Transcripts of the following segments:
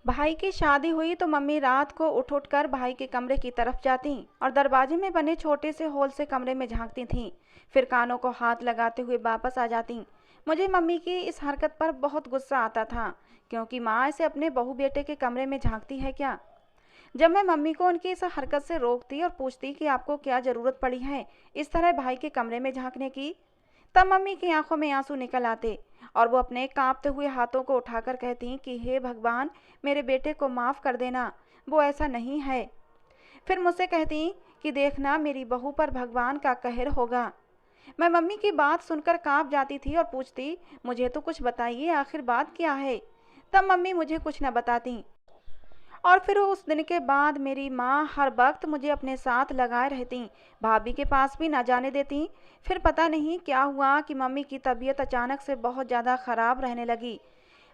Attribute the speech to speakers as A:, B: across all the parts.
A: भाई की शादी हुई तो मम्मी रात को उठ उठ कर भाई के कमरे की तरफ जाती और दरवाजे में बने छोटे से होल से कमरे में झांकती थीं। फिर कानों को हाथ लगाते हुए वापस आ जाती। मुझे मम्मी की इस हरकत पर बहुत गुस्सा आता था, क्योंकि माँ इसे अपने बहू बेटे के कमरे में झांकती है क्या। जब मैं मम्मी को उनकी इस हरकत से रोकती और पूछती कि आपको क्या ज़रूरत पड़ी है इस तरह भाई के कमरे में झांकने की, तब मम्मी की आंखों में आंसू निकल आते और वो अपने कांपते हुए हाथों को उठाकर कहती कि हे भगवान, मेरे बेटे को माफ़ कर देना, वो ऐसा नहीं है। फिर मुझसे कहती कि देखना, मेरी बहू पर भगवान का कहर होगा। मैं मम्मी की बात सुनकर कांप जाती थी और पूछती, मुझे तो कुछ बताइए, आखिर बात क्या है। तब मम्मी मुझे कुछ न बताती और फिर उस दिन के बाद मेरी माँ हर वक्त मुझे अपने साथ लगाए रहती, भाभी के पास भी ना जाने देती। फिर पता नहीं क्या हुआ कि मम्मी की तबीयत अचानक से बहुत ज़्यादा ख़राब रहने लगी।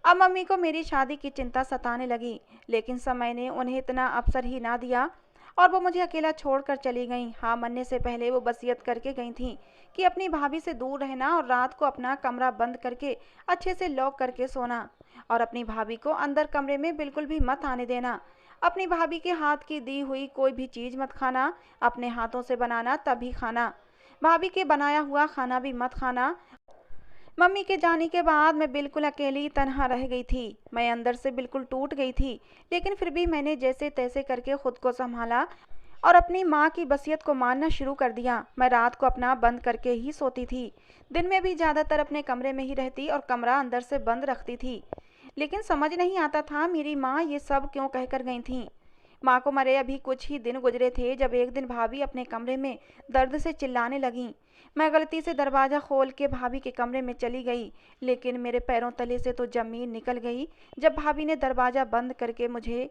A: अब मम्मी को मेरी शादी की चिंता सताने लगी, लेकिन समय ने उन्हें इतना अवसर ही ना दिया और वो मुझे अकेला छोड़कर चली गईं। हाँ, मरने से पहले वो वसीयत करके गई थीं कि अपनी भाभी से दूर रहना और रात को अपना कमरा बंद करके अच्छे से लॉक करके सोना और अपनी भाभी को अंदर कमरे में बिल्कुल भी मत आने देना। अपनी भाभी के हाथ की दी हुई कोई भी चीज़ मत खाना, अपने हाथों से बनाना तभी खाना, भाभी के बनाया हुआ खाना भी मत खाना। मम्मी के जाने के बाद मैं बिल्कुल अकेली तनहा रह गई थी। मैं अंदर से बिल्कुल टूट गई थी, लेकिन फिर भी मैंने जैसे तैसे करके खुद को संभाला और अपनी माँ की वसीयत को मानना शुरू कर दिया। मैं रात को अपना बंद करके ही सोती थी, दिन में भी ज़्यादातर अपने कमरे में ही रहती और कमरा अंदर से बंद रखती थी। लेकिन समझ नहीं आता था मेरी माँ ये सब क्यों कहकर गई थीं। माँ को मरे अभी कुछ ही दिन गुजरे थे जब एक दिन भाभी अपने कमरे में दर्द से चिल्लाने लगीं। मैं गलती से दरवाज़ा खोल के भाभी के कमरे में चली गई, लेकिन मेरे पैरों तले से तो ज़मीन निकल गई जब भाभी ने दरवाज़ा बंद करके मुझे,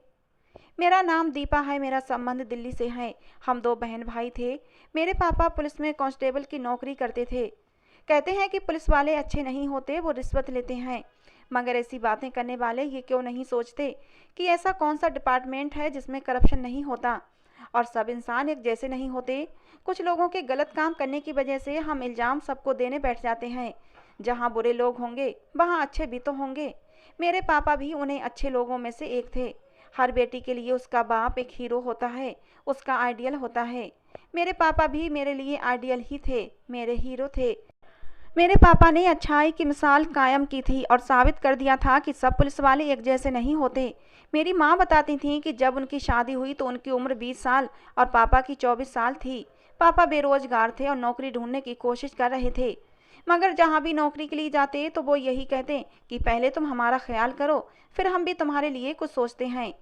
A: मेरा नाम दीपा है, मेरा संबंध दिल्ली से है, हम दो बहन भाई थे। मेरे पापा पुलिस में कांस्टेबल की नौकरी करते थे। कहते हैं कि पुलिस वाले अच्छे नहीं होते, वो रिश्वत लेते हैं। मगर ऐसी बातें करने वाले ये क्यों नहीं सोचते कि ऐसा कौन सा डिपार्टमेंट है जिसमें करप्शन नहीं होता और सब इंसान एक जैसे नहीं होते। कुछ लोगों के गलत काम करने की वजह से हम इल्ज़ाम सबको देने बैठ जाते हैं। जहाँ बुरे लोग होंगे वहाँ अच्छे भी तो होंगे। मेरे पापा भी उन्हें अच्छे लोगों में से एक थे। हर बेटी के लिए उसका बाप एक हीरो होता है, उसका आइडियल होता है। मेरे पापा भी मेरे लिए आइडियल ही थे, मेरे हीरो थे। मेरे पापा ने अच्छाई की मिसाल कायम की थी और साबित कर दिया था कि सब पुलिस वाले एक जैसे नहीं होते। मेरी माँ बताती थी कि जब उनकी शादी हुई तो उनकी उम्र 20 साल और पापा की 24 साल थी। पापा बेरोजगार थे और नौकरी ढूंढने की कोशिश कर रहे थे, मगर जहाँ भी नौकरी के लिए जाते तो वो यही कहते कि पहले तुम हमारा ख्याल करो, फिर हम भी तुम्हारे लिए कुछ सोचते हैं।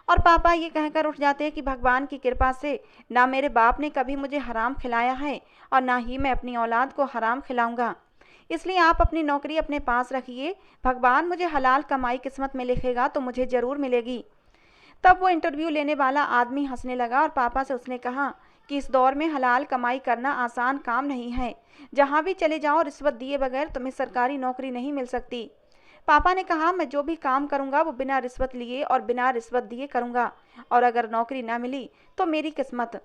A: और पापा ये कहकर उठ जाते कि भगवान की कृपा से ना मेरे बाप ने कभी मुझे हराम खिलाया है और ना ही मैं अपनी औलाद को हराम खिलाऊंगा। इसलिए आप अपनी नौकरी अपने पास रखिए, भगवान मुझे हलाल कमाई किस्मत में लिखेगा तो मुझे ज़रूर मिलेगी। तब वो इंटरव्यू लेने वाला आदमी हंसने लगा और पापा से उसने कहा कि इस दौर में हलाल कमाई करना आसान काम नहीं है। जहाँ भी चले जाओ रिश्वत दिए बगैर तुम्हें सरकारी नौकरी नहीं मिल सकती। पापा ने कहा, मैं जो भी काम करूँगा वो बिना रिश्वत लिए और बिना रिश्वत दिए करूँगा, और अगर नौकरी ना मिली तो मेरी किस्मत,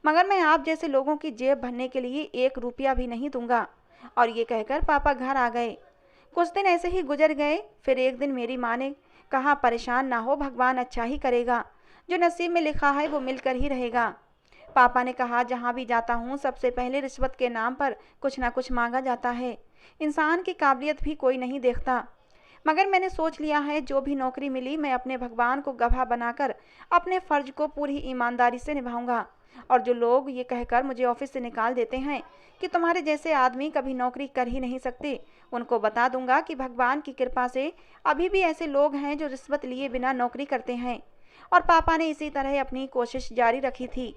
A: मगर मैं आप जैसे लोगों की जेब भरने के लिए 1 रुपया भी नहीं दूंगा। और ये कहकर पापा घर आ गए। कुछ दिन ऐसे ही गुजर गए। फिर एक दिन मेरी माँ ने कहा, परेशान ना हो, भगवान अच्छा ही करेगा, जो नसीब में लिखा है वो मिलकर ही रहेगा। पापा ने कहा, जहाँ भी जाता हूँ सबसे पहले रिश्वत के नाम पर कुछ ना कुछ मांगा जाता है। इंसान की काबिलियत भी कोई नहीं देखता। मगर मैंने सोच लिया है, जो भी नौकरी मिली मैं अपने भगवान को गवाह बनाकर अपने फ़र्ज को पूरी ईमानदारी से निभाऊंगा। और जो लोग ये कहकर मुझे ऑफिस से निकाल देते हैं कि तुम्हारे जैसे आदमी कभी नौकरी कर ही नहीं सकते, उनको बता दूंगा कि भगवान की कृपा से अभी भी ऐसे लोग हैं जो रिश्वत लिए बिना नौकरी करते हैं। और पापा ने इसी तरह अपनी कोशिश जारी रखी थी।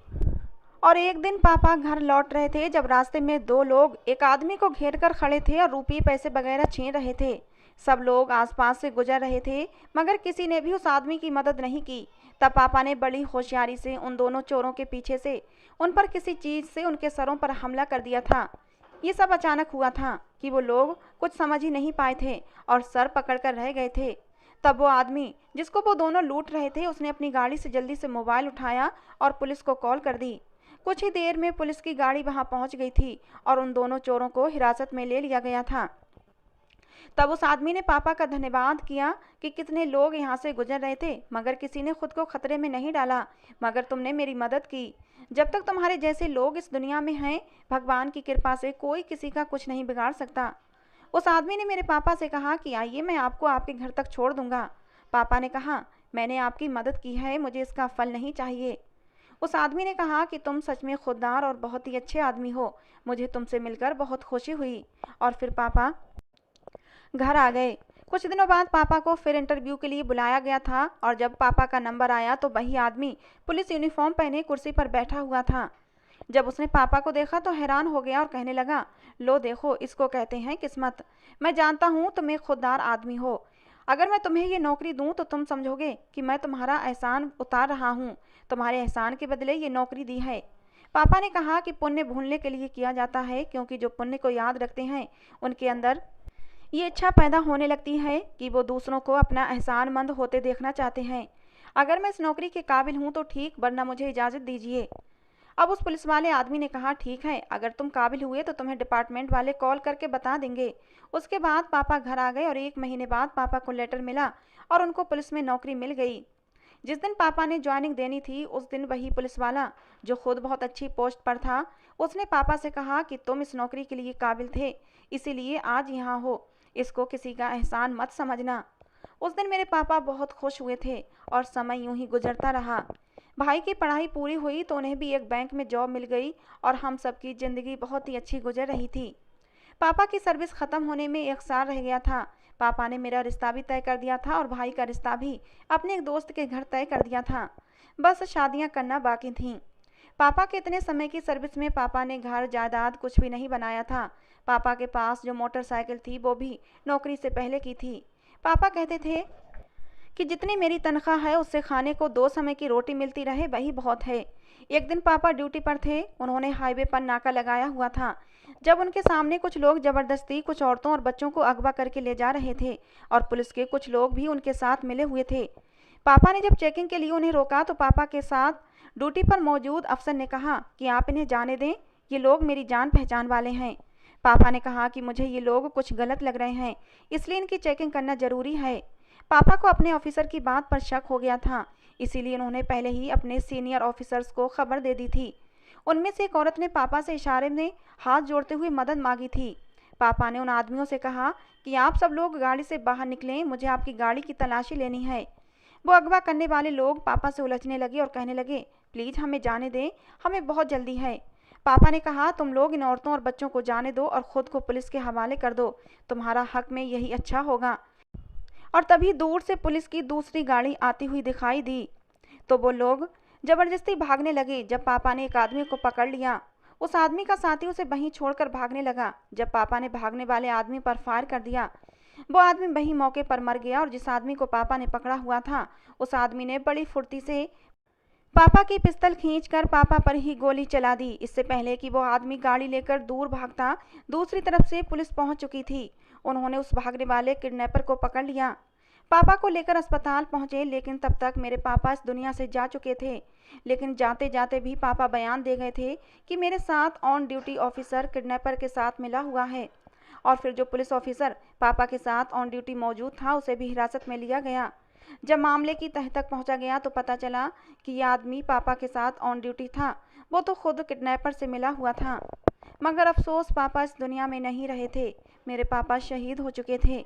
A: और एक दिन पापा घर लौट रहे थे जब रास्ते में दो लोग एक आदमी को घेर कर खड़े थे और रुपये पैसे वगैरह छीन रहे थे। सब लोग आसपास से गुजर रहे थे, मगर किसी ने भी उस आदमी की मदद नहीं की। तब पापा ने बड़ी होशियारी से उन दोनों चोरों के पीछे से उन पर किसी चीज़ से उनके सरों पर हमला कर दिया था। ये सब अचानक हुआ था कि वो लोग कुछ समझ ही नहीं पाए थे और सर पकड़कर रह गए थे। तब वो आदमी जिसको वो दोनों लूट रहे थे उसने अपनी गाड़ी से जल्दी से मोबाइल उठाया और पुलिस को कॉल कर दी। कुछ ही देर में पुलिस की गाड़ी वहां पहुंच गई थी और उन दोनों चोरों को हिरासत में ले लिया गया था। तब उस आदमी ने पापा का धन्यवाद किया कि कितने लोग यहाँ से गुजर रहे थे, मगर किसी ने खुद को खतरे में नहीं डाला, मगर तुमने मेरी मदद की। जब तक तुम्हारे जैसे लोग इस दुनिया में हैं, भगवान की कृपा से कोई किसी का कुछ नहीं बिगाड़ सकता। उस आदमी ने मेरे पापा से कहा कि आइए, मैं आपको आपके घर तक छोड़ दूंगा। पापा ने कहा, मैंने आपकी मदद की है, मुझे इसका फल नहीं चाहिए। उस आदमी ने कहा कि तुम सच में खुददार और बहुत ही अच्छे आदमी हो, मुझे तुमसे मिलकर बहुत खुशी हुई। और फिर पापा घर आ गए। कुछ दिनों बाद पापा को फिर इंटरव्यू के लिए बुलाया गया था और जब पापा का नंबर आया तो वही आदमी पुलिस यूनिफॉर्म पहने कुर्सी पर बैठा हुआ था। जब उसने पापा को देखा तो हैरान हो गया और कहने लगा, लो देखो, इसको कहते हैं किस्मत। मैं जानता हूँ तुम एक खुददार आदमी हो। अगर मैं तुम्हें ये नौकरी दूँ तो तुम समझोगे कि मैं तुम्हारा एहसान उतार रहा हूँ, तुम्हारे एहसान के बदले ये नौकरी दी है। पापा ने कहा कि पुण्य भूलने के लिए किया जाता है, क्योंकि जो पुण्य को याद रखते हैं उनके अंदर ये इच्छा पैदा होने लगती है कि वो दूसरों को अपना एहसानमंद होते देखना चाहते हैं। अगर मैं इस नौकरी के काबिल हूँ तो ठीक, वरना मुझे इजाज़त दीजिए। अब उस पुलिस वाले आदमी ने कहा, ठीक है, अगर तुम काबिल हुए तो तुम्हें डिपार्टमेंट वाले कॉल करके बता देंगे। उसके बाद पापा घर आ गए और 1 महीने बाद पापा को लेटर मिला और उनको पुलिस में नौकरी मिल गई। जिस दिन पापा ने ज्वाइनिंग देनी थी उस दिन वही पुलिस वाला, जो खुद बहुत अच्छी पोस्ट पर था, उसने पापा से कहा कि तुम इस नौकरी के लिए काबिल थे, इसीलिए आज यहाँ हो, इसको किसी का एहसान मत समझना। उस दिन मेरे पापा बहुत खुश हुए थे और समय यूं ही गुजरता रहा। भाई की पढ़ाई पूरी हुई तो उन्हें भी एक बैंक में जॉब मिल गई और हम सबकी ज़िंदगी बहुत ही अच्छी गुजर रही थी। पापा की सर्विस ख़त्म होने में 1 साल रह गया था। पापा ने मेरा रिश्ता भी तय कर दिया था और भाई का रिश्ता भी अपने एक दोस्त के घर तय कर दिया था। बस शादियां करना बाकी थीं। पापा के इतने समय की सर्विस में पापा ने घर जायदाद कुछ भी नहीं बनाया था। पापा के पास जो मोटरसाइकिल थी वो भी नौकरी से पहले की थी। पापा कहते थे कि जितनी मेरी तनख्वाह है उससे खाने को 2 समय की रोटी मिलती रहे वही बहुत है। एक दिन पापा ड्यूटी पर थे, उन्होंने हाईवे पर नाका लगाया हुआ था। जब उनके सामने कुछ लोग ज़बरदस्ती कुछ औरतों और बच्चों को अगवा करके ले जा रहे थे और पुलिस के कुछ लोग भी उनके साथ मिले हुए थे। पापा ने जब चेकिंग के लिए उन्हें रोका तो पापा के साथ ड्यूटी पर मौजूद अफसर ने कहा कि आप इन्हें जाने दें, ये लोग मेरी जान पहचान वाले हैं। पापा ने कहा कि मुझे ये लोग कुछ गलत लग रहे हैं, इसलिए इनकी चेकिंग करना ज़रूरी है। पापा को अपने ऑफिसर की बात पर शक हो गया था, इसीलिए उन्होंने पहले ही अपने सीनियर ऑफिसर्स को खबर दे दी थी। उनमें से एक औरत ने पापा से इशारे में हाथ जोड़ते हुए मदद मांगी थी। पापा ने उन आदमियों से कहा कि आप सब लोग गाड़ी से बाहर निकलें, मुझे आपकी गाड़ी की तलाशी लेनी है। वो अगवा करने वाले लोग पापा से उलझने लगे और कहने लगे, प्लीज़ हमें जाने दें, हमें बहुत जल्दी है। पापा ने कहा, तुम लोग इन औरतों और बच्चों को जाने दो और ख़ुद को पुलिस के हवाले कर दो, तुम्हारा हक में यही अच्छा होगा। और तभी दूर से पुलिस की दूसरी गाड़ी आती हुई दिखाई दी तो वो लोग ज़बरदस्ती भागने लगे। जब पापा ने एक आदमी को पकड़ लिया, उस आदमी का साथी उसे वहीं छोड़कर भागने लगा। जब पापा ने भागने वाले आदमी पर फायर कर दिया, वो आदमी वहीं मौके पर मर गया और जिस आदमी को पापा ने पकड़ा हुआ था उस आदमी ने बड़ी फुर्ती से पापा की पिस्तौल खींचकर पापा पर ही गोली चला दी। इससे पहले कि वो आदमी गाड़ी लेकर दूर भागता, दूसरी तरफ से पुलिस पहुंच चुकी थी। उन्होंने उस भागने वाले किडनैपर को पकड़ लिया। पापा को लेकर अस्पताल पहुंचे, लेकिन तब तक मेरे पापा इस दुनिया से जा चुके थे। लेकिन जाते जाते भी पापा बयान दे गए थे कि मेरे साथ ऑन ड्यूटी ऑफिसर किडनैपर के साथ मिला हुआ है। और फिर जो पुलिस ऑफिसर पापा के साथ ऑन ड्यूटी मौजूद था उसे भी हिरासत में लिया गया। जब मामले की तह तक पहुंचा गया तो पता चला कि यह आदमी पापा के साथ ऑन ड्यूटी था, वो तो खुद किडनैपर से मिला हुआ था। मगर अफसोस, पापा इस दुनिया में नहीं रहे थे। मेरे पापा शहीद हो चुके थे।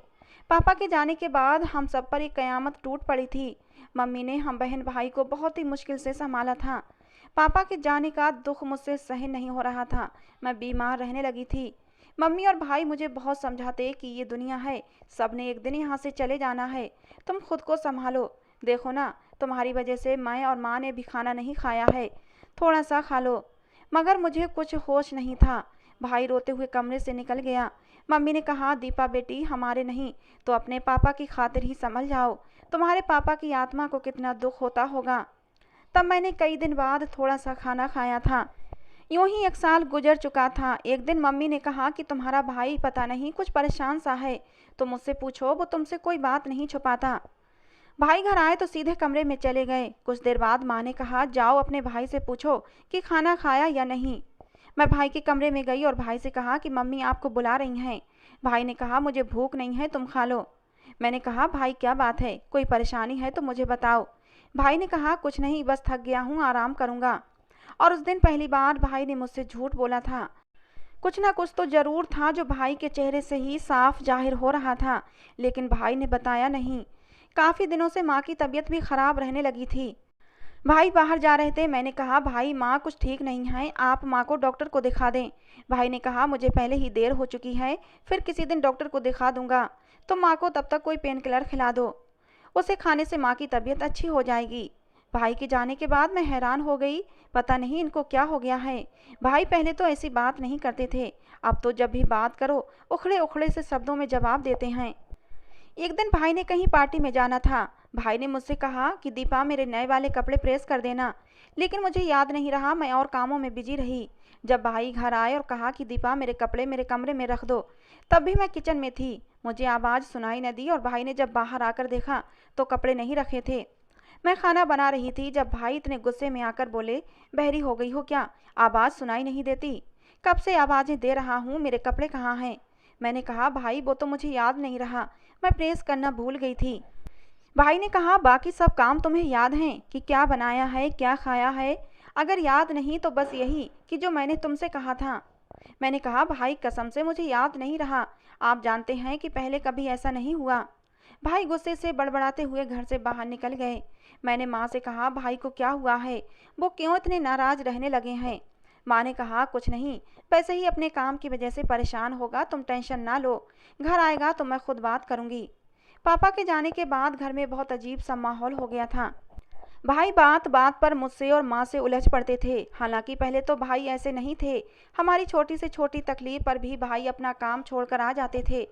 A: पापा के जाने के बाद हम सब पर एक कयामत टूट पड़ी थी। मम्मी ने हम बहन भाई को बहुत ही मुश्किल से संभाला था। पापा के जाने का दुख मुझसे सहन नहीं हो रहा था। मैं बीमार रहने लगी थी। मम्मी और भाई मुझे बहुत समझाते कि ये दुनिया है, सब ने एक दिन यहाँ से चले जाना है, तुम खुद को संभालो। देखो ना, तुम्हारी वजह से मैं और माँ ने भी खाना नहीं खाया है, थोड़ा सा खा लो। मगर मुझे कुछ होश नहीं था। भाई रोते हुए कमरे से निकल गया। मम्मी ने कहा, दीपा बेटी, हमारे नहीं तो अपने पापा की खातिर ही संभल जाओ, तुम्हारे पापा की आत्मा को कितना दुख होता होगा। तब मैंने कई दिन बाद थोड़ा सा खाना खाया था। यूं ही 1 साल गुजर चुका था। एक दिन मम्मी ने कहा कि तुम्हारा भाई पता नहीं कुछ परेशान सा है, तो मुझसे पूछो, वो तुमसे कोई बात नहीं छुपाता। भाई घर आए तो सीधे कमरे में चले गए। कुछ देर बाद माँ ने कहा, जाओ अपने भाई से पूछो कि खाना खाया या नहीं। मैं भाई के कमरे में गई और भाई से कहा कि मम्मी आपको बुला रही हैं। भाई ने कहा मुझे भूख नहीं है, तुम खा लो। मैंने कहा भाई क्या बात है, कोई परेशानी है तो मुझे बताओ। भाई ने कहा कुछ नहीं, बस थक गया हूँ, आराम करूँगा। और उस दिन पहली बार भाई ने मुझसे झूठ बोला था। कुछ ना कुछ तो ज़रूर था जो भाई के चेहरे से ही साफ जाहिर हो रहा था, लेकिन भाई ने बताया नहीं। काफ़ी दिनों से माँ की तबीयत भी खराब रहने लगी थी। भाई बाहर जा रहे थे, मैंने कहा भाई माँ कुछ ठीक नहीं है, आप माँ को डॉक्टर को दिखा दें। भाई ने कहा मुझे पहले ही देर हो चुकी है, फिर किसी दिन डॉक्टर को दिखा दूंगा, तो माँ को तब तक कोई पेन किलर खिला दो, उसे खाने से माँ की तबीयत अच्छी हो जाएगी। भाई के जाने के बाद मैं हैरान हो गई, पता नहीं इनको क्या हो गया है। भाई पहले तो ऐसी बात नहीं करते थे, अब तो जब भी बात करो उखड़े उखड़े से शब्दों में जवाब देते हैं। एक दिन भाई ने कहीं पार्टी में जाना था। भाई ने मुझसे कहा कि दीपा मेरे नए वाले कपड़े प्रेस कर देना, लेकिन मुझे याद नहीं रहा, मैं और कामों में बिजी रही। जब भाई घर आए और कहा कि दीपा मेरे कपड़े मेरे कमरे में रख दो, तब भी मैं किचन में थी, मुझे आवाज़ सुनाई न दी। और भाई ने जब बाहर आकर देखा तो कपड़े नहीं रखे थे। मैं खाना बना रही थी जब भाई इतने गुस्से में आकर बोले, बहरी हो गई हो क्या, आवाज़ सुनाई नहीं देती, कब से आवाज़ें दे रहा हूँ, मेरे कपड़े कहाँ हैं। मैंने कहा भाई वो तो मुझे याद नहीं रहा, मैं प्रेस करना भूल गई थी। भाई ने कहा बाकी सब काम तुम्हें याद हैं कि क्या बनाया है, क्या खाया है, अगर याद नहीं तो बस यही कि जो मैंने तुमसे कहा था। मैंने कहा भाई कसम से मुझे याद नहीं रहा, आप जानते हैं कि पहले कभी ऐसा नहीं हुआ। भाई गुस्से से बड़बड़ाते हुए घर से बाहर निकल गए। मैंने माँ से कहा भाई को क्या हुआ है, वो क्यों इतने नाराज रहने लगे हैं। माँ ने कहा कुछ नहीं, वैसे ही अपने काम की वजह से परेशान होगा, तुम टेंशन ना लो, घर आएगा तो मैं खुद बात करूँगी। पापा के जाने के बाद घर में बहुत अजीब सा माहौल हो गया था। भाई बात बात पर मुझसे और माँ से उलझ पड़ते थे। हालांकि पहले तो भाई ऐसे नहीं थे, हमारी छोटी से छोटी तकलीफ पर भी भाई अपना काम छोड़कर आ जाते थे।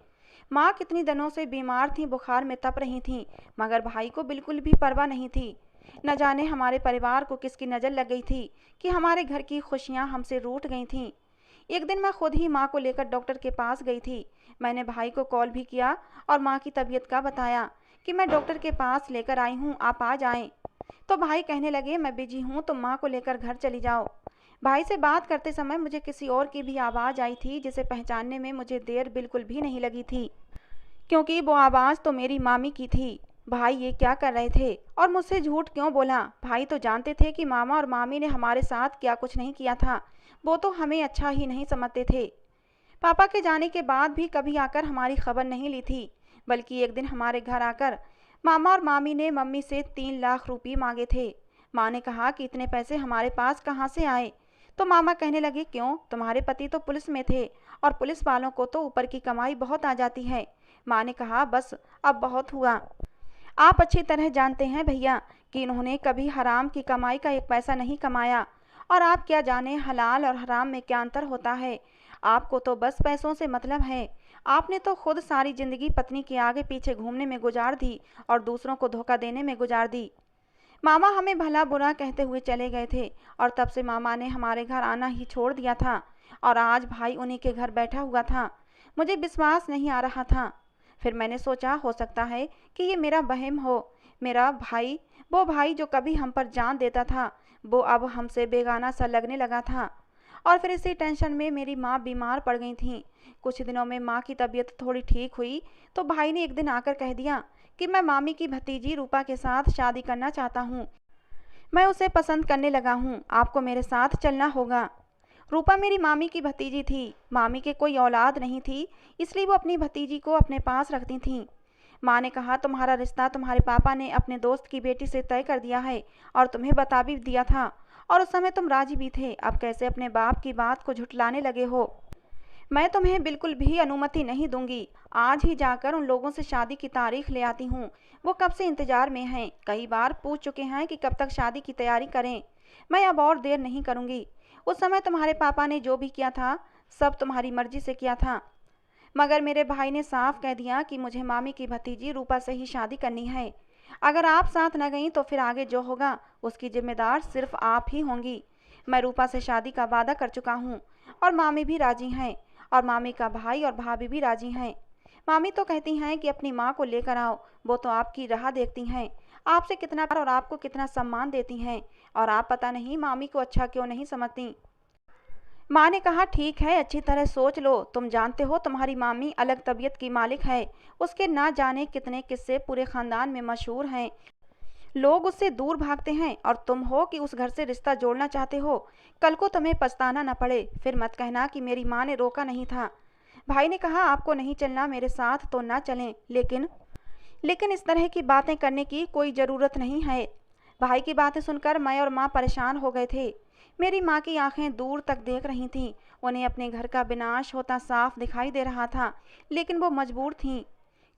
A: माँ कितनी दिनों से बीमार थी, बुखार में तप रही थीं, मगर भाई को बिल्कुल भी परवाह नहीं थी। न जाने हमारे परिवार को किसकी नज़र लग गई थी कि हमारे घर की खुशियाँ हमसे रूठ गई थीं। एक दिन मैं खुद ही माँ को लेकर डॉक्टर के पास गई थी। मैंने भाई को कॉल भी किया और माँ की तबीयत का बताया कि मैं डॉक्टर के पास लेकर आई हूँ, आप आ जाएं। तो भाई कहने लगे मैं बिजी हूँ, तो माँ को लेकर घर चली जाओ। भाई से बात करते समय मुझे किसी और की भी आवाज़ आई थी, जिसे पहचानने में मुझे देर बिल्कुल भी नहीं लगी थी, क्योंकि वो आवाज़ तो मेरी मामी की थी। भाई ये क्या कर रहे थे और मुझसे झूठ क्यों बोला। भाई तो जानते थे कि मामा और मामी ने हमारे साथ क्या कुछ नहीं किया था, वो तो हमें अच्छा ही नहीं समझते थे। पापा के जाने के बाद भी कभी आकर हमारी खबर नहीं ली थी, बल्कि एक दिन हमारे घर आकर मामा और मामी ने मम्मी से 3 लाख रुपये मांगे थे। माँ ने कहा कि इतने पैसे हमारे पास कहाँ से आए। तो मामा कहने लगे क्यों, तुम्हारे पति तो पुलिस में थे और पुलिस वालों को तो ऊपर की कमाई बहुत आ जाती है। माँ ने कहा बस अब बहुत हुआ, आप अच्छी तरह जानते हैं भैया कि इन्होंने कभी हराम की कमाई का एक पैसा नहीं कमाया, और आप क्या जाने हलाल और हराम में क्या अंतर होता है। आपको तो बस पैसों से मतलब है। आपने तो खुद सारी जिंदगी पत्नी के आगे पीछे घूमने में गुजार दी और दूसरों को धोखा देने में गुजार दी। मामा हमें भला बुरा कहते हुए चले गए थे, और तब से मामा ने हमारे घर आना ही छोड़ दिया था, और आज भाई उन्हीं के घर बैठा हुआ था। मुझे विश्वास नहीं आ रहा था। फिर मैंने सोचा हो सकता है कि ये मेरा वहम हो। मेरा भाई, वो भाई जो कभी हम पर जान देता था, वो अब हमसे बेगाना सा लगने लगा था। और फिर इसी टेंशन में मेरी माँ बीमार पड़ गई थी। कुछ दिनों में माँ की तबीयत थोड़ी ठीक हुई तो भाई ने एक दिन आकर कह दिया कि मैं मामी की भतीजी रूपा के साथ शादी करना चाहता हूँ। मैं उसे पसंद करने लगा हूँ, आपको मेरे साथ चलना होगा। रूपा मेरी मामी की भतीजी थी, मामी के कोई औलाद नहीं थी, इसलिए वो अपनी भतीजी को अपने पास रखती थीं। माँ ने कहा तुम्हारा रिश्ता तुम्हारे पापा ने अपने दोस्त की बेटी से तय कर दिया है और तुम्हें बता भी दिया था, और उस समय तुम राजी भी थे, अब कैसे अपने बाप की बात को झुठलाने लगे हो। मैं तुम्हें बिल्कुल भी अनुमति नहीं दूंगी। आज ही जाकर उन लोगों से शादी की तारीख ले आती हूँ, वो कब से इंतजार में हैं, कई बार पूछ चुके हैं कि कब तक शादी की तैयारी करें। मैं अब और देर नहीं करूँगी। उस समय तुम्हारे पापा ने जो भी किया था सब तुम्हारी मर्जी से किया था, मगर मेरे भाई ने साफ कह दिया कि मुझे मामी की भतीजी रूपा से ही शादी करनी है। अगर आप साथ न गईं तो फिर आगे जो होगा उसकी जिम्मेदार सिर्फ आप ही होंगी। मैं रूपा से शादी का वादा कर चुका हूँ और मामी भी राजी हैं, और मामी का भाई और भाभी भी राजी हैं। मामी तो कहती हैं कि अपनी माँ को लेकर आओ, वो तो आपकी राह देखती हैं, आपसे कितना प्यार और आपको कितना सम्मान देती हैं, और आप पता नहीं मामी को अच्छा क्यों नहीं समझती। माँ ने कहा, ठीक है, अच्छी तरह सोच लो। तुम जानते हो तुम्हारी मामी अलग तबीयत की मालिक है। उसके ना जाने कितने किस्से पूरे खानदान में मशहूर हैं। लोग उससे दूर भागते हैं और तुम हो कि उस घर से रिश्ता जोड़ना चाहते हो। कल को तुम्हें पछताना न पड़े। फिर मत कहना कि मेरी माँ ने रोका नहीं था। भाई ने कहा, आपको नहीं चलना मेरे साथ तो ना चलें, लेकिन इस तरह की बातें करने की कोई ज़रूरत नहीं है। भाई की बातें सुनकर मैं और माँ परेशान हो गए थे। मेरी माँ की आंखें दूर तक देख रही थीं। उन्हें अपने घर का विनाश होता साफ दिखाई दे रहा था, लेकिन वो मजबूर थीं।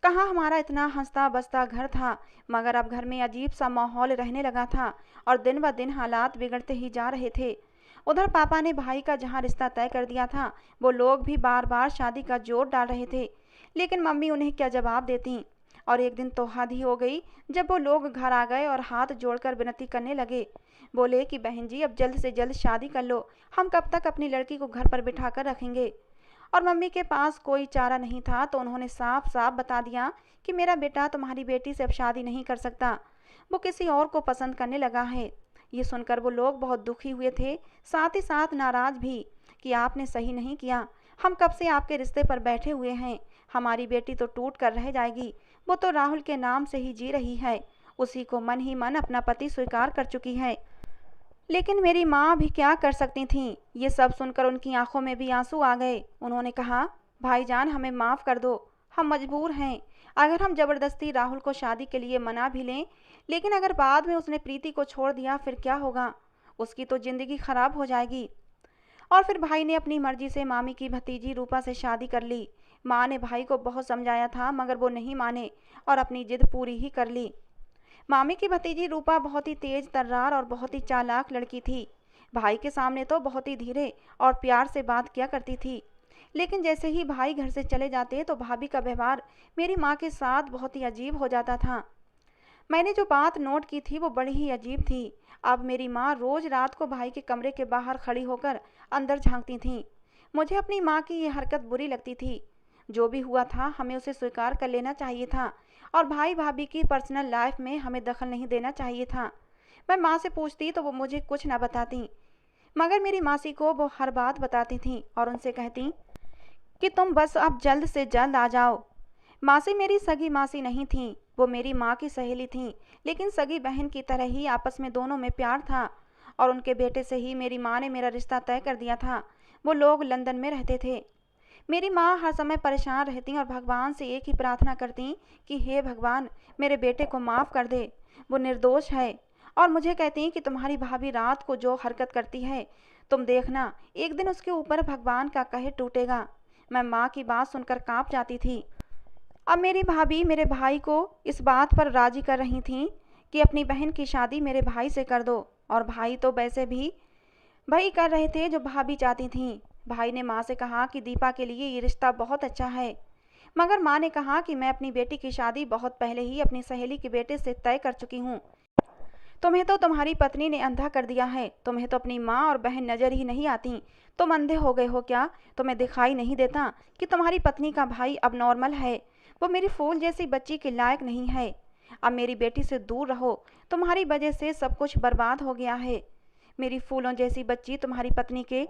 A: कहाँ हमारा इतना हंसता बसता घर था, मगर अब घर में अजीब सा माहौल रहने लगा था और दिन ब दिन हालात बिगड़ते ही जा रहे थे। उधर पापा ने भाई का जहाँ रिश्ता तय कर दिया था, वो लोग भी बार बार शादी का जोर डाल रहे थे, लेकिन मम्मी उन्हें क्या जवाब देती। और एक दिन तो हद ही हो गई जब वो लोग घर आ गए और हाथ जोड़कर विनती करने लगे। बोले कि बहन जी, अब जल्द से जल्द शादी कर लो, हम कब तक अपनी लड़की को घर पर बिठा कर रखेंगे। और मम्मी के पास कोई चारा नहीं था, तो उन्होंने साफ साफ बता दिया कि मेरा बेटा तुम्हारी बेटी से अब शादी नहीं कर सकता, वो किसी और को पसंद करने लगा है। ये सुनकर वो लोग बहुत दुखी हुए थे, साथ ही साथ नाराज भी, कि आपने सही नहीं किया। हम कब से आपके रिश्ते पर बैठे हुए हैं। हमारी बेटी तो टूट कर रह जाएगी। वो तो राहुल के नाम से ही जी रही है, उसी को मन ही मन अपना पति स्वीकार कर चुकी है। लेकिन मेरी माँ भी क्या कर सकती थीं। ये सब सुनकर उनकी आंखों में भी आंसू आ गए। उन्होंने कहा, भाईजान, हमें माफ़ कर दो, हम मजबूर हैं। अगर हम ज़बरदस्ती राहुल को शादी के लिए मना भी लें, लेकिन अगर बाद में उसने प्रीति को छोड़ दिया फिर क्या होगा। उसकी तो ज़िंदगी खराब हो जाएगी। और फिर भाई ने अपनी मर्जी से मामी की भतीजी रूपा से शादी कर ली। माँ ने भाई को बहुत समझाया था, मगर वो नहीं माने और अपनी जिद पूरी ही कर ली। मामी की भतीजी रूपा बहुत ही तेज तर्रार और बहुत ही चालाक लड़की थी। भाई के सामने तो बहुत ही धीरे और प्यार से बात किया करती थी, लेकिन जैसे ही भाई घर से चले जाते तो भाभी का व्यवहार मेरी माँ के साथ बहुत ही अजीब हो जाता था। मैंने जो बात नोट की थी वो बड़ी ही अजीब थी। अब मेरी माँ रोज रात को भाई के कमरे के बाहर खड़ी होकर अंदर झांकती थीं। मुझे अपनी माँ की ये हरकत बुरी लगती थी। जो भी हुआ था हमें उसे स्वीकार कर लेना चाहिए था और भाई भाभी की पर्सनल लाइफ में हमें दखल नहीं देना चाहिए था। मैं माँ से पूछती तो वो मुझे कुछ ना बताती, मगर मेरी मासी को वो हर बात बताती थीं और उनसे कहती कि तुम बस अब जल्द से जल्द आ जाओ। मासी मेरी सगी मासी नहीं थीं, वो मेरी माँ की सहेली थीं, लेकिन सगी बहन की तरह ही आपस में दोनों में प्यार था। और उनके बेटे से ही मेरी माँ ने मेरा रिश्ता तय कर दिया था। वो लोग लंदन में रहते थे। मेरी माँ हर समय परेशान रहती और भगवान से एक ही प्रार्थना करती कि हे भगवान, मेरे बेटे को माफ़ कर दे, वो निर्दोष है। और मुझे कहती कि तुम्हारी भाभी रात को जो हरकत करती है, तुम देखना एक दिन उसके ऊपर भगवान का कहर टूटेगा। मैं माँ की बात सुनकर कांप जाती थी। अब मेरी भाभी मेरे भाई को इस बात पर राजी कर रही थीं कि अपनी बहन की शादी मेरे भाई से कर दो, और भाई तो वैसे भी वही कर रहे थे जो भाभी चाहती थीं। भाई ने माँ से कहा कि दीपा के लिए ये रिश्ता बहुत अच्छा है, मगर माँ ने कहा कि मैं अपनी बेटी की शादी बहुत पहले ही अपनी सहेली के बेटे से तय कर चुकी हूँ। तुम्हें तो तुम्हारी पत्नी ने अंधा कर दिया है। तुम्हें तो अपनी माँ और बहन नज़र ही नहीं आती। तुम अंधे हो गए हो क्या? तुम्हें दिखाई नहीं देता कि तुम्हारी पत्नी का भाई अब नॉर्मल है? वो मेरी फूल जैसी बच्ची के लायक नहीं है। अब मेरी बेटी से दूर रहो। तुम्हारी वजह से सब कुछ बर्बाद हो गया है। मेरी फूलों जैसी बच्ची तुम्हारी पत्नी के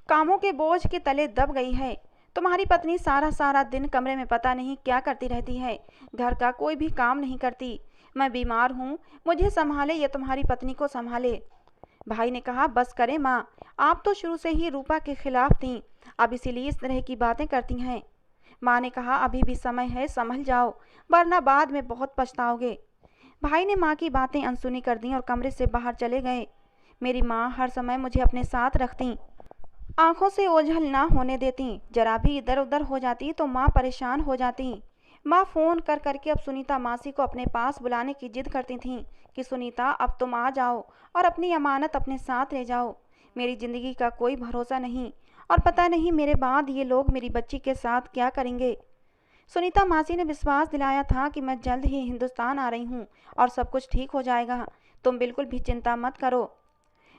A: कामों के बोझ के तले दब गई है। तुम्हारी पत्नी सारा सारा दिन कमरे में पता नहीं क्या करती रहती है, घर का कोई भी काम नहीं करती। मैं बीमार हूँ, मुझे संभाले या तुम्हारी पत्नी को संभाले। भाई ने कहा, बस करें माँ, आप तो शुरू से ही रूपा के खिलाफ थीं, अब इसीलिए इस तरह की बातें करती हैं। माँ ने कहा, अभी भी समय है, संभल जाओ, वरना बाद में बहुत पछताओगे। भाई ने माँ की बातें अनसुनी कर दी और कमरे से बाहर चले गए। मेरी माँ हर समय मुझे अपने साथ रखती, आंखों से ओझल ना होने देती। जरा भी इधर उधर हो जाती तो माँ परेशान हो जाती। माँ फ़ोन कर करके अब सुनीता मासी को अपने पास बुलाने की जिद करती थीं कि सुनीता, अब तुम आ जाओ और अपनी अमानत अपने साथ ले जाओ। मेरी ज़िंदगी का कोई भरोसा नहीं और पता नहीं मेरे बाद ये लोग मेरी बच्ची के साथ क्या करेंगे। सुनीता मासी ने विश्वास दिलाया था कि मैं जल्द ही हिंदुस्तान आ रही हूँ और सब कुछ ठीक हो जाएगा, तुम बिल्कुल भी चिंता मत करो।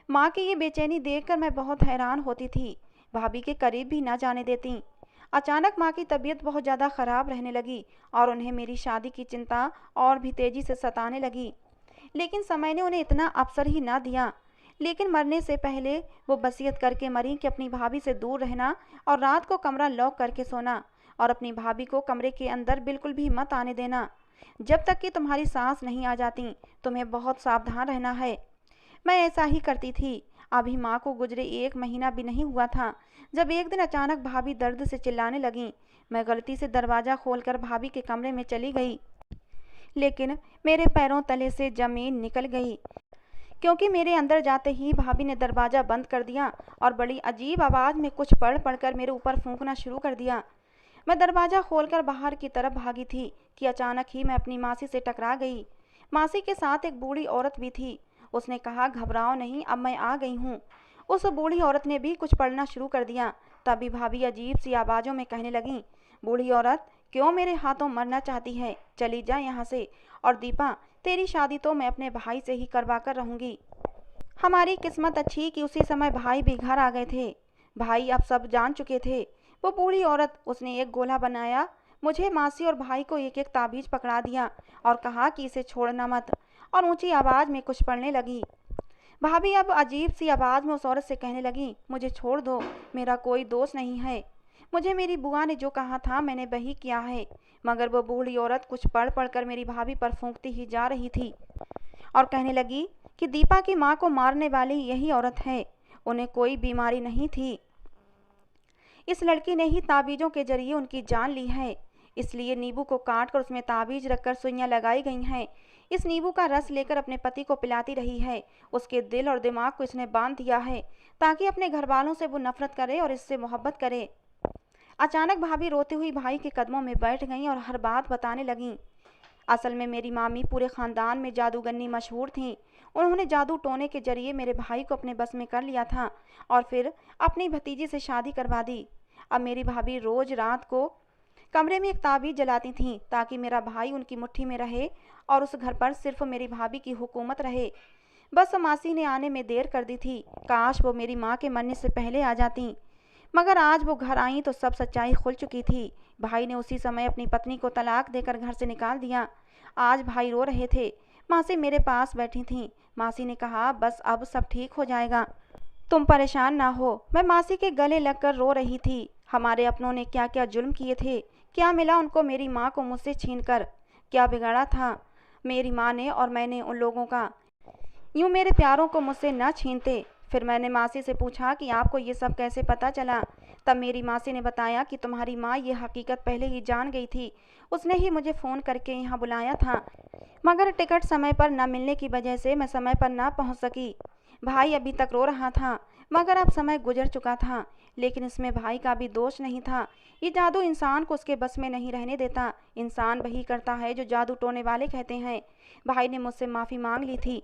A: माँ की ये बेचैनी देखकर मैं बहुत हैरान होती थी, भाभी के करीब भी ना जाने देती। अचानक माँ की तबीयत बहुत ज़्यादा ख़राब रहने लगी और उन्हें मेरी शादी की चिंता और भी तेज़ी से सताने लगी। लेकिन समय ने उन्हें इतना अवसर ही ना दिया। लेकिन मरने से पहले वो वसीयत करके मरी कि अपनी भाभी से दूर रहना और रात को कमरा लॉक करके सोना और अपनी भाभी को कमरे के अंदर बिल्कुल भी मत आने देना। जब तक कि तुम्हारी सांस नहीं आ जाती तुम्हें बहुत सावधान रहना है। मैं ऐसा ही करती थी। अभी माँ को गुजरे 1 महीना भी नहीं हुआ था जब एक दिन अचानक भाभी दर्द से चिल्लाने लगी। मैं गलती से दरवाज़ा खोलकर भाभी के कमरे में चली गई, लेकिन मेरे पैरों तले से ज़मीन निकल गई, क्योंकि मेरे अंदर जाते ही भाभी ने दरवाज़ा बंद कर दिया और बड़ी अजीब आवाज़ में कुछ पढ़ कर मेरे ऊपर फूंकना शुरू कर दिया। मैं दरवाज़ा खोलकर बाहर की तरफ भागी थी कि अचानक ही मैं अपनी मासी से टकरा गई। मासी के साथ एक बूढ़ी औरत भी थी। उसने कहा, घबराओ नहीं, अब मैं आ गई हूँ। उस बूढ़ी औरत ने भी कुछ पढ़ना शुरू कर दिया। तभी भाभी अजीब सी आवाज़ों में कहने लगी, बूढ़ी औरत क्यों मेरे हाथों मरना चाहती है? चली जा यहाँ से। और दीपा, तेरी शादी तो मैं अपने भाई से ही करवा कर रहूँगी। हमारी किस्मत अच्छी कि उसी समय भाई भी घर आ गए थे। भाई अब सब जान चुके थे। वो बूढ़ी औरत, उसने एक गोला बनाया, मुझे, मासी और भाई को एक एक ताबीज़ पकड़ा दिया और कहा कि इसे छोड़ना मत, और ऊंची आवाज़ में कुछ पढ़ने लगी। भाभी अब अजीब सी आवाज़ में उस औरत से कहने लगी, मुझे छोड़ दो, मेरा कोई दोष नहीं है। मुझे मेरी बुआ ने जो कहा था मैंने वही किया है। मगर वो बूढ़ी औरत कुछ पढ़ कर मेरी भाभी पर फूंकती ही जा रही थी और कहने लगी कि दीपा की माँ को मारने वाली यही औरत है। उन्हें कोई बीमारी नहीं थी। इस लड़की ने ही ताबीज़ों के जरिए उनकी जान ली है। इसलिए नींबू को काट कर उसमें ताबीज़ रखकर सुइयाँ लगाई गई हैं। इस नींबू का रस लेकर अपने पति को पिलाती रही है। उसके दिल और दिमाग को इसने बांध दिया है ताकि अपने घर वालों से वो नफरत करे और इससे मोहब्बत करे। अचानक भाभी रोती हुई भाई के कदमों में बैठ गईं और हर बात बताने लगीं। असल में मेरी मामी पूरे ख़ानदान में जादूगरनी मशहूर थीं। उन्होंने जादू टोने के जरिए मेरे भाई को अपने बस में कर लिया था और फिर अपनी भतीजी से शादी करवा दी। अब मेरी भाभी रोज़ रात को कमरे में एक ताबीज़ जलाती थीं ताकि मेरा भाई उनकी मुट्ठी में रहे और उस घर पर सिर्फ मेरी भाभी की हुकूमत रहे। बस मासी ने आने में देर कर दी थी। काश वो मेरी माँ के मरने से पहले आ जाती। मगर आज वो घर आई तो सब सच्चाई खुल चुकी थी। भाई ने उसी समय अपनी पत्नी को तलाक देकर घर से निकाल दिया। आज भाई रो रहे थे। मासी मेरे पास बैठी थीं। मासी ने कहा, बस अब सब ठीक हो जाएगा, तुम परेशान ना हो। मैं मासी के गले लगकर रो रही थी। हमारे अपनों ने क्या क्या जुल्म किए थे, क्या मिला उनको मेरी माँ को मुझसे छीनकर, क्या बिगाड़ा था मेरी माँ ने और मैंने उन लोगों का। यूँ मेरे प्यारों को मुझसे न छीनते। फिर मैंने मासी से पूछा कि आपको ये सब कैसे पता चला। तब मेरी मासी ने बताया कि तुम्हारी माँ ये हकीकत पहले ही जान गई थी। उसने ही मुझे फ़ोन करके यहाँ बुलाया था, मगर टिकट समय पर न मिलने की वजह से मैं समय पर ना पहुँच सकी। भाई अभी तक रो रहा था, मगर अब समय गुजर चुका था। लेकिन इसमें भाई का भी दोष नहीं था। ये जादू इंसान को उसके बस में नहीं रहने देता। इंसान वही करता है जो जादू टोने वाले कहते हैं। भाई ने मुझसे माफ़ी मांग ली थी।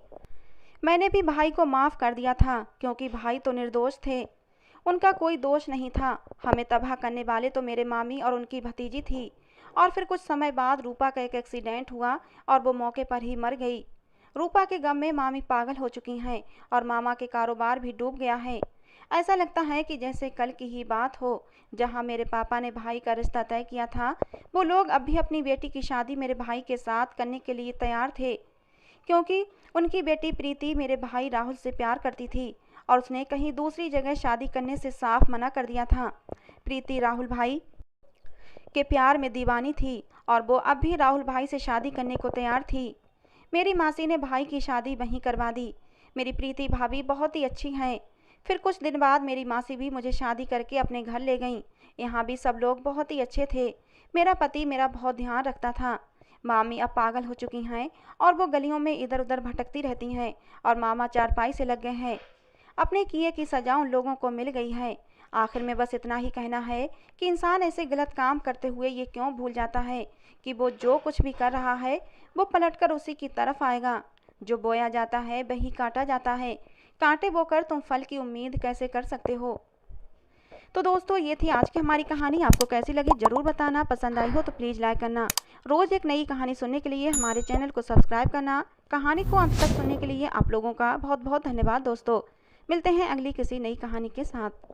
A: मैंने भी भाई को माफ़ कर दिया था, क्योंकि भाई तो निर्दोष थे, उनका कोई दोष नहीं था। हमें तबाह करने वाले तो मेरे मामी और उनकी भतीजी थी। और फिर कुछ समय बाद रूपा का एक एक्सीडेंट हुआ और वो मौके पर ही मर गई। रूपा के गम में मामी पागल हो चुकी हैं और मामा के कारोबार भी डूब गया है। ऐसा लगता है कि जैसे कल की ही बात हो। जहाँ मेरे पापा ने भाई का रिश्ता तय किया था, वो लोग अब भी अपनी बेटी की शादी मेरे भाई के साथ करने के लिए तैयार थे, क्योंकि उनकी बेटी प्रीति मेरे भाई राहुल से प्यार करती थी और उसने कहीं दूसरी जगह शादी करने से साफ मना कर दिया था। प्रीति राहुल भाई के प्यार में दीवानी थी और वो अब भी राहुल भाई से शादी करने को तैयार थी। मेरी मासी ने भाई की शादी वहीं करवा दी। मेरी प्रीति भाभी बहुत ही अच्छी हैं। फिर कुछ दिन बाद मेरी मासी भी मुझे शादी करके अपने घर ले गईं। यहाँ भी सब लोग बहुत ही अच्छे थे। मेरा पति मेरा बहुत ध्यान रखता था। मामी अब पागल हो चुकी हैं और वो गलियों में इधर उधर भटकती रहती हैं और मामा चारपाई से लग गए हैं। अपने किए की सज़ा उन लोगों को मिल गई है। आखिर में बस इतना ही कहना है कि इंसान ऐसे गलत काम करते हुए ये क्यों भूल जाता है कि वो जो कुछ भी कर रहा है वो पलटकर उसी की तरफ आएगा। जो बोया जाता है वही काटा जाता है। कांटे बोकर तुम फल की उम्मीद कैसे कर सकते हो। तो दोस्तों, ये थी आज की हमारी कहानी। आपको कैसी लगी ज़रूर बताना। पसंद आई हो तो प्लीज़ लाइक करना। रोज़ एक नई कहानी सुनने के लिए हमारे चैनल को सब्सक्राइब करना। कहानी को अंत तक सुनने के लिए आप लोगों का बहुत बहुत धन्यवाद दोस्तों। मिलते हैं अगली किसी नई कहानी के साथ।